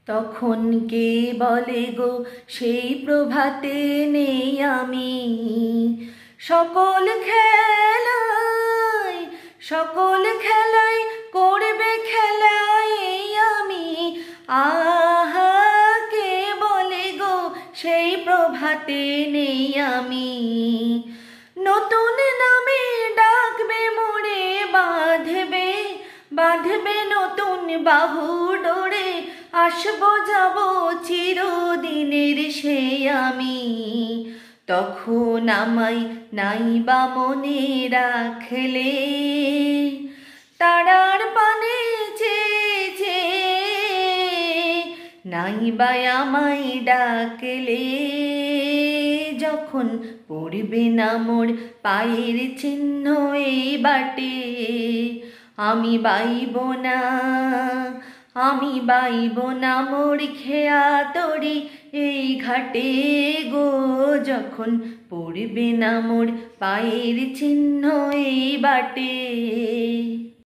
তখন কে বলে গো সেই প্রভাতে নেই আমি। সকল খেলায় করবে খেলায় আমি। আহা কে বলে গো সেই প্রভাতে নেই আমি। নতুন নামে ডাকবে মোরে বাঁধবে নতুন বাহু ডোরে। আসবো যাব চিরদিনের সে আমি। তখন আমায় নাইবা মনে রাখলে তারার পানে চেয়ে নাইবা আমায় ডাকলে। যখন পড়বে না মোর পায়ের চিহ্ন এই বাটে আমি বাইব না মোর খেয়া তরি এই ঘাটে গো। যখন পড়বে না মোর পায়ের চিহ্ন এই বাটে।